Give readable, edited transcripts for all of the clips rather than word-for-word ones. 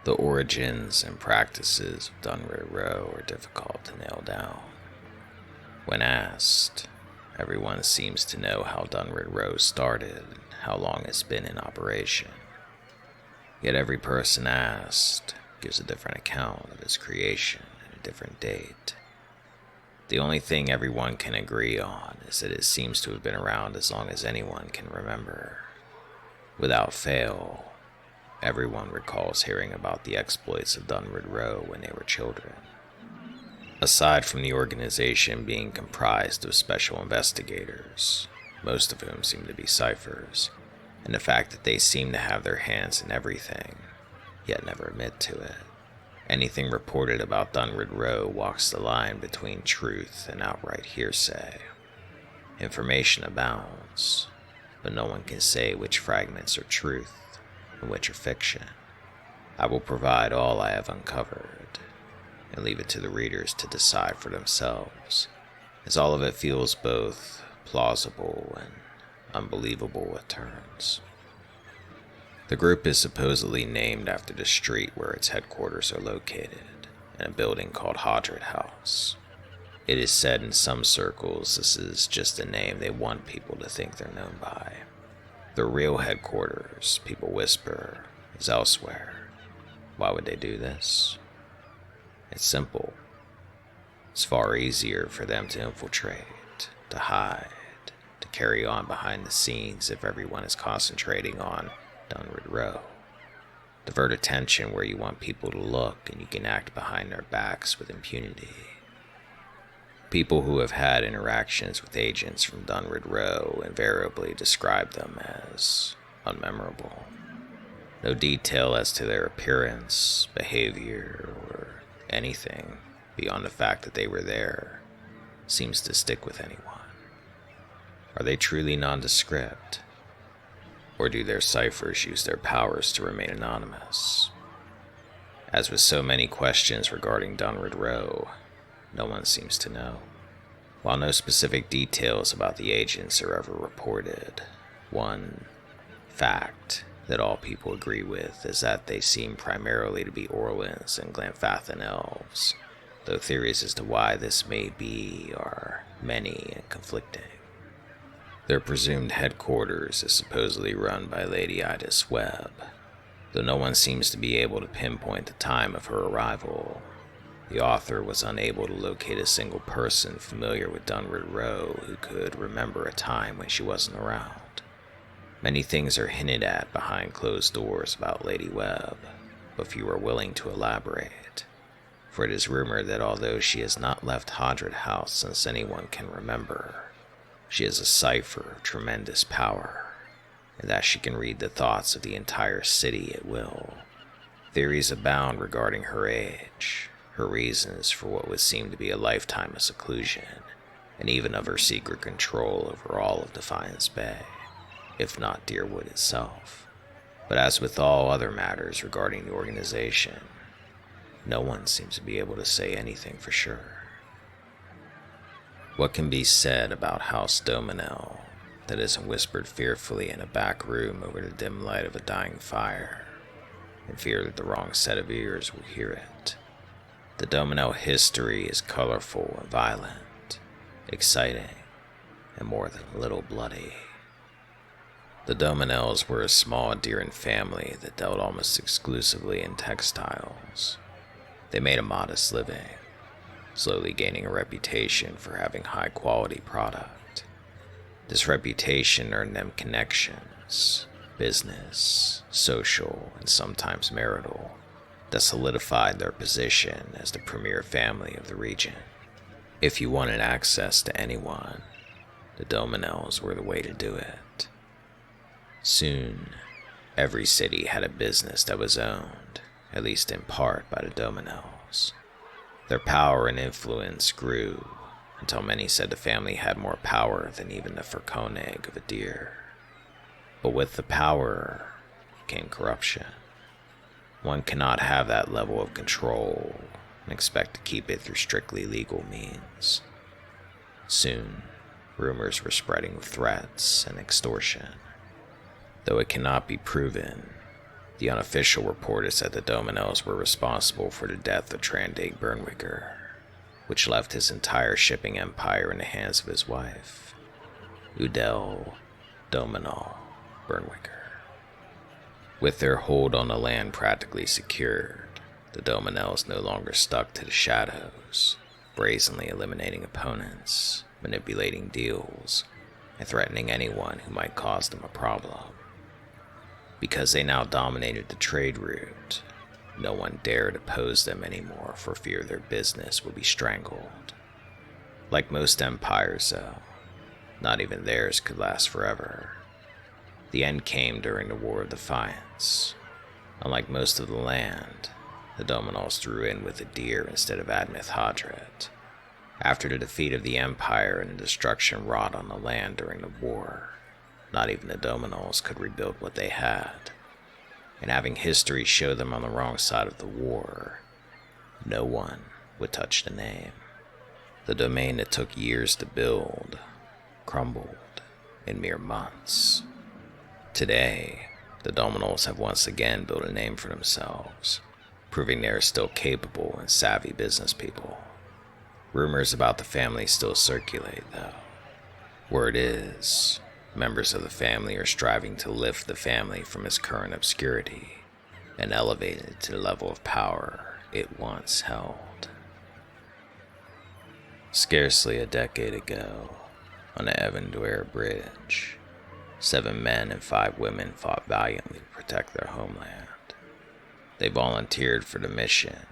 The origins and practices of Dunryd Row are difficult to nail down. When asked, everyone seems to know how Dunryd Row started and how long it's been in operation. Yet every person asked gives a different account of its creation at a different date. The only thing everyone can agree on is that it seems to have been around as long as anyone can remember. Without fail, everyone recalls hearing about the exploits of Dunryd Row when they were children. Aside from the organization being comprised of special investigators, most of whom seem to be ciphers, and the fact that they seem to have their hands in everything, yet never admit to it, anything reported about Dunryd Row walks the line between truth and outright hearsay. Information abounds, but no one can say which fragments are truth and which are fiction. I will provide all I have uncovered, and leave it to the readers to decide for themselves, as all of it feels both plausible and unbelievable at turns. The group is supposedly named after the street where its headquarters are located, in a building called Hundred House. It is said in some circles this is just a name they want people to think they're known by. Their real headquarters, people whisper, is elsewhere. Why would they do this? It's simple. It's far easier for them to infiltrate, to hide, to carry on behind the scenes if everyone is concentrating on Dunryd Row. Divert attention where you want people to look, and you can act behind their backs with impunity. People who have had interactions with agents from Dunryd Row invariably describe them as unmemorable. No detail as to their appearance, behavior, or anything beyond the fact that they were there seems to stick with anyone. Are they truly nondescript? Or do their ciphers use their powers to remain anonymous? As with so many questions regarding Dunryd Row, no one seems to know. While no specific details about the agents are ever reported, one fact that all people agree with is that they seem primarily to be Orlans and Glanfathan elves, though theories as to why this may be are many and conflicting. Their presumed headquarters is supposedly run by Lady Idis Webb, though no one seems to be able to pinpoint the time of her arrival. The author was unable to locate a single person familiar with Dunryd Row who could remember a time when she wasn't around. Many things are hinted at behind closed doors about Lady Webb, but few are willing to elaborate, for it is rumored that although she has not left Hundred House since anyone can remember, she is a cipher of tremendous power, and that she can read the thoughts of the entire city at will. Theories abound regarding her age, her reasons for what would seem to be a lifetime of seclusion, and even of her secret control over all of Defiance Bay, if not Deerwood itself. But as with all other matters regarding the organization, no one seems to be able to say anything for sure. What can be said about House Doemenel that isn't whispered fearfully in a back room over the dim light of a dying fire, in fear that the wrong set of ears will hear it? The Doemenel history is colorful and violent, exciting, and more than a little bloody. The Doemenels were a small Deeran family that dealt almost exclusively in textiles. They made a modest living, slowly gaining a reputation for having high-quality product. This reputation earned them connections, business, social, and sometimes marital, that solidified their position as the premier family of the region. If you wanted access to anyone, the Doemenels were the way to do it. Soon, every city had a business that was owned, at least in part, by the Doemenels. Their power and influence grew until many said the family had more power than even the furcone egg of a deer. But with the power came corruption. One cannot have that level of control and expect to keep it through strictly legal means. Soon, rumors were spreading of threats and extortion. Though it cannot be proven, The unofficial report is that the Doemenels were responsible for the death of Trandag Bernwicker, which left his entire shipping empire in the hands of his wife, Udel Doemenel Bernwicker. With their hold on the land practically secured, the Doemenels no longer stuck to the shadows, brazenly eliminating opponents, manipulating deals, and threatening anyone who might cause them a problem. Because they now dominated the trade route, no one dared oppose them anymore for fear their business would be strangled. Like most empires, though, not even theirs could last forever. The end came during the War of Defiance. Unlike most of the land, the Doemenels threw in with the deer instead of Admeth Hadret. After the defeat of the Empire and the destruction wrought on the land during the war, not even the Doemenels could rebuild what they had. And having history show them on the wrong side of the war, no one would touch the name. The domain that took years to build crumbled in mere months. Today, the Doemenels have once again built a name for themselves, proving they are still capable and savvy business people. Rumors about the family still circulate, though. Word is, members of the family are striving to lift the family from its current obscurity and elevate it to the level of power it once held. Scarcely a decade ago, on the Evandware Bridge, 7 men and 5 women fought valiantly to protect their homeland. They volunteered for the mission,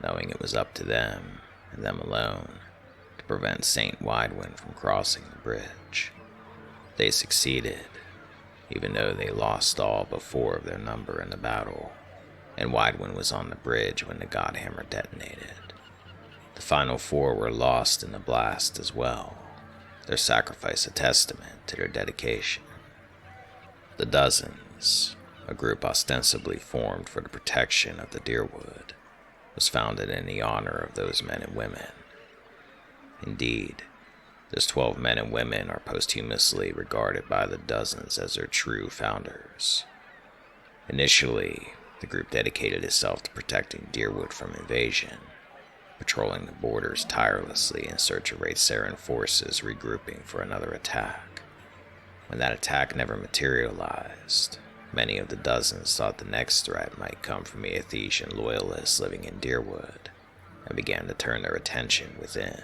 knowing it was up to them, and them alone, to prevent Saint Widewind from crossing the bridge. They succeeded, even though they lost all but 4 of their number in the battle, and Widewind was on the bridge when the Godhammer detonated. The final 4 were lost in the blast as well, their sacrifice a testament to their dedication. The Dozens, a group ostensibly formed for the protection of the Deerwood, was founded in the honor of those men and women. Indeed, those 12 men and women are posthumously regarded by the Dozens as their true founders. Initially, the group dedicated itself to protecting Deerwood from invasion, patrolling the borders tirelessly in search of Raidsaran forces regrouping for another attack. When that attack never materialized, many of the Dozens thought the next threat might come from the Aethesian loyalists living in Deerwood, and began to turn their attention within.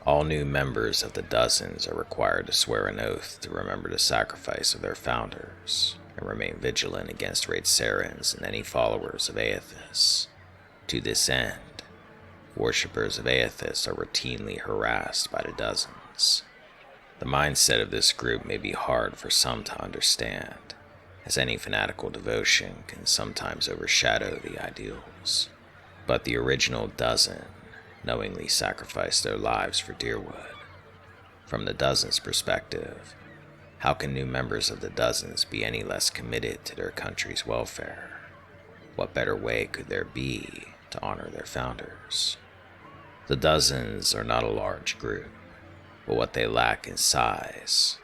All new members of the Dozens are required to swear an oath to remember the sacrifice of their founders, and remain vigilant against Raidsarans and any followers of Aethys. To this end, worshippers of Aethys are routinely harassed by the Dozens. The mindset of this group may be hard for some to understand, as any fanatical devotion can sometimes overshadow the ideals. But the original Dozen knowingly sacrificed their lives for Deerwood. From the Dozen's perspective, how can new members of the Dozens be any less committed to their country's welfare? What better way could there be to honor their founders? The Dozens are not a large group, but what they lack in size,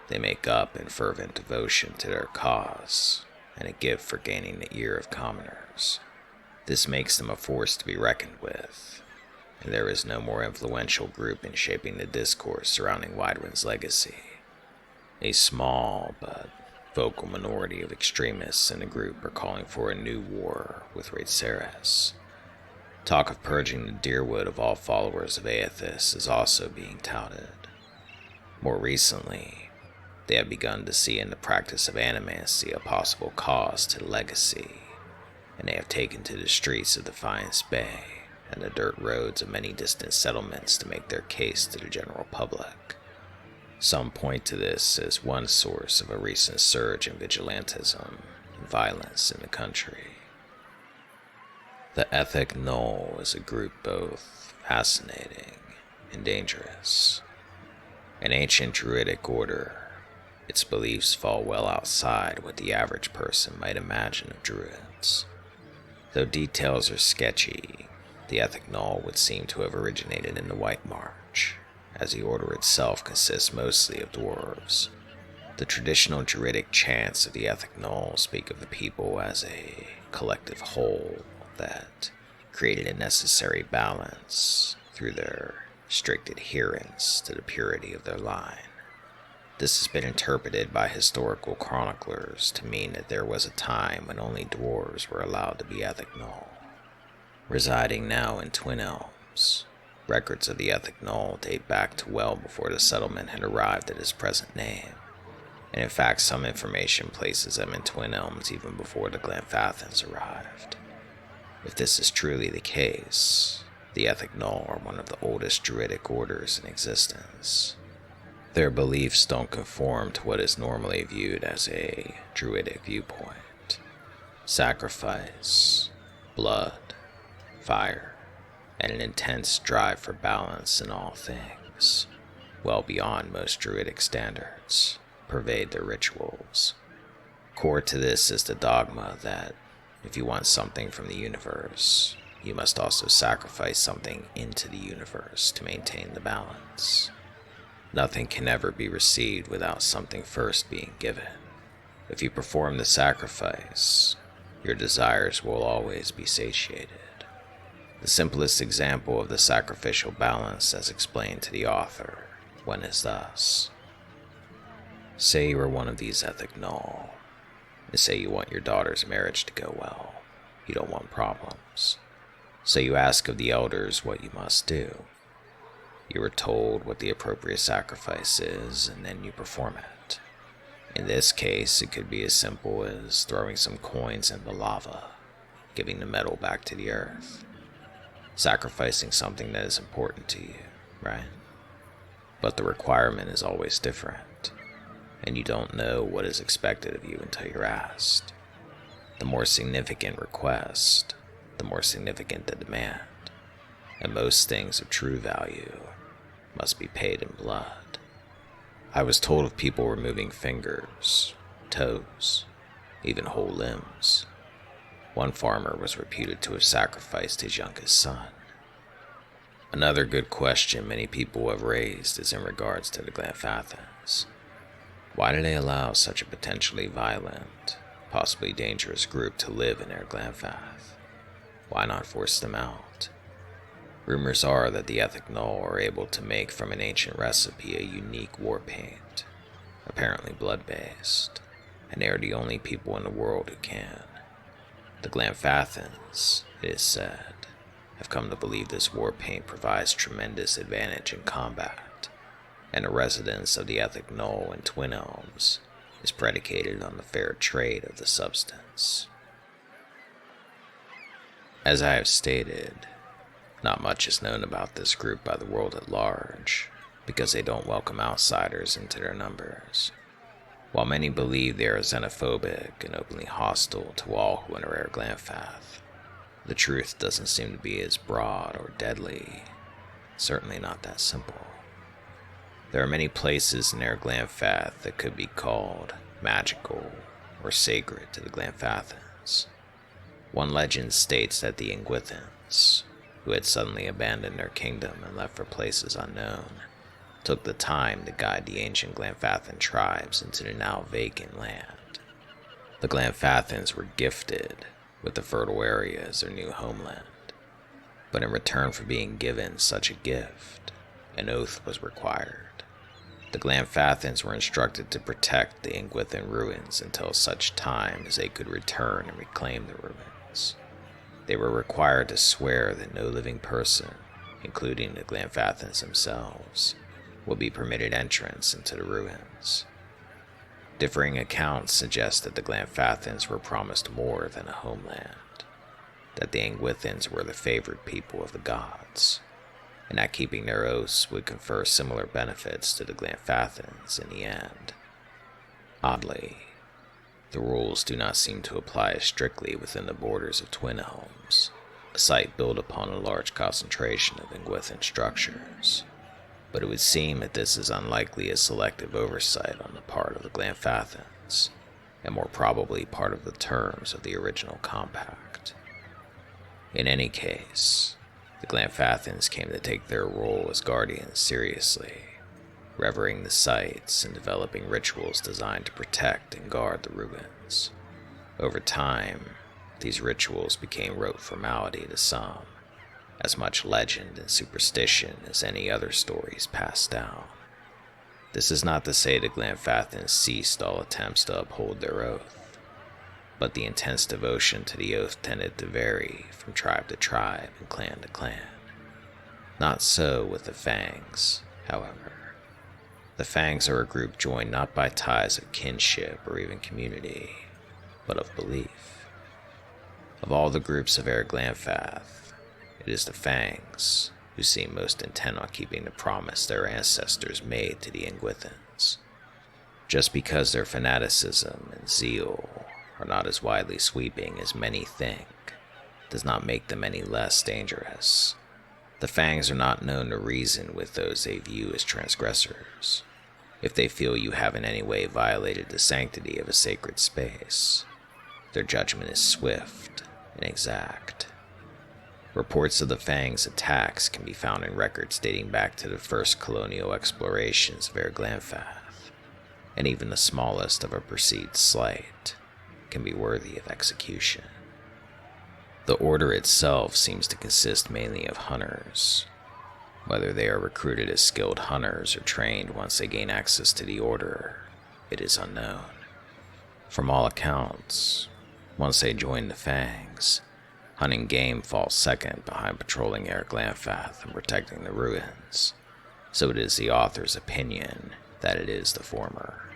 they make up in fervent devotion to their cause and a gift for gaining the ear of commoners. This makes them a force to be reckoned with, and there is no more influential group in shaping the discourse surrounding Widewind's legacy. A small but vocal minority of extremists in the group are calling for a new war with Raidsaras. Talk of purging the Deerwood of all followers of Aethys is also being touted. More recently, they have begun to see in the practice of animancy a possible cause to the legacy, and they have taken to the streets of Defiance Bay and the dirt roads of many distant settlements to make their case to the general public. Some point to this as one source of a recent surge in vigilantism and violence in the country. The Ethik Nol is a group both fascinating and dangerous. An ancient druidic order, its beliefs fall well outside what the average person might imagine of druids. Though details are sketchy, the Ethik Nol would seem to have originated in the White March, as the order itself consists mostly of dwarves. The traditional Druidic chants of the Ethik Nol speak of the people as a collective whole that created a necessary balance through their strict adherence to the purity of their line. This has been interpreted by historical chroniclers to mean that there was a time when only dwarves were allowed to be Ethik Nol. Residing now in Twin Elms, records of the Ethik Nol date back to well before the settlement had arrived at its present name, and in fact some information places them in Twin Elms even before the Glenfathans arrived. If this is truly the case, the Ethik Nol are one of the oldest druidic orders in existence. Their beliefs don't conform to what is normally viewed as a druidic viewpoint. Sacrifice, blood, fire, and an intense drive for balance in all things, well beyond most druidic standards, pervade their rituals. Core to this is the dogma that if you want something from the universe, you must also sacrifice something into the universe to maintain the balance. Nothing can ever be received without something first being given. If you perform the sacrifice, your desires will always be satiated. The simplest example of the sacrificial balance as explained to the author went as thus. Say you are one of these Ethik Nol, and say you want your daughter's marriage to go well. You don't want problems. So you ask of the elders what you must do. You are told what the appropriate sacrifice is, and then you perform it. In this case, it could be as simple as throwing some coins in the lava, giving the metal back to the earth. Sacrificing something that is important to you, right? But the requirement is always different, and you don't know what is expected of you until you're asked. The more significant request, the more significant the demand, and most things of true value must be paid in blood. I was told of people removing fingers, toes, even whole limbs. One farmer was reputed to have sacrificed his youngest son. Another good question many people have raised is in regards to the Glenfathans. Why do they allow such a potentially violent, possibly dangerous group to live in their Glenfath? Why not force them out? Rumors are that the Ethik Nol are able to make from an ancient recipe a unique war paint, apparently blood-based, and they are the only people in the world who can. The Glenfathans, it is said, have come to believe this war paint provides tremendous advantage in combat, and the residence of the Ethik Nol in Twin Elms is predicated on the fair trade of the substance. As I have stated, not much is known about this group by the world at large, because they don't welcome outsiders into their numbers. While many believe they are xenophobic and openly hostile to all who enter their Glenfath, the truth doesn't seem to be as broad or deadly, certainly not that simple. There are many places in their Glenfath that could be called magical or sacred to the Glenfathans. One legend states that the Ingwithans, who had suddenly abandoned their kingdom and left for places unknown, took the time to guide the ancient Glenfathan tribes into the now vacant land. The Glenfathans were gifted with the fertile area as their new homeland, but in return for being given such a gift, an oath was required. The Glenfathans were instructed to protect the Ingwithan ruins until such time as they could return and reclaim the ruins. They were required to swear that no living person, including the Glenfathans themselves, would be permitted entrance into the ruins. Differing accounts suggest that the Glenfathans were promised more than a homeland, that the Ingwithans were the favored people of the gods, and that keeping their oaths would confer similar benefits to the Glenfathans in the end. Oddly, the rules do not seem to apply as strictly within the borders of Twin Elms, a site built upon a large concentration of Ingwithan structures. But it would seem that this is unlikely a selective oversight on the part of the Glenfathans, and more probably part of the terms of the original compact. In any case, the Glenfathans came to take their role as guardians seriously, revering the sites and developing rituals designed to protect and guard the ruins. Over time, these rituals became rote formality to some, as much legend and superstition as any other stories passed down. This is not to say the Glenfathans ceased all attempts to uphold their oath, but the intense devotion to the oath tended to vary from tribe to tribe and clan to clan. Not so with the Fangs, however. The Fangs are a group joined not by ties of kinship or even community, but of belief. Of all the groups of Eor Glenfath, it is the Fangs who seem most intent on keeping the promise their ancestors made to the Ingwithans. Just because their fanaticism and zeal are not as widely sweeping as many think, does not make them any less dangerous. The Fangs are not known to reason with those they view as transgressors. If they feel you have in any way violated the sanctity of a sacred space, their judgment is swift and exact. Reports of the Fangs' attacks can be found in records dating back to the first colonial explorations of Eor Glenfath, and even the smallest of a perceived slight can be worthy of execution. The Order itself seems to consist mainly of hunters. Whether they are recruited as skilled hunters or trained once they gain access to the Order, it is unknown. From all accounts, once they join the Fangs, hunting game falls second behind patrolling Eor Glenfath and protecting the ruins, so it is the author's opinion that it is the former.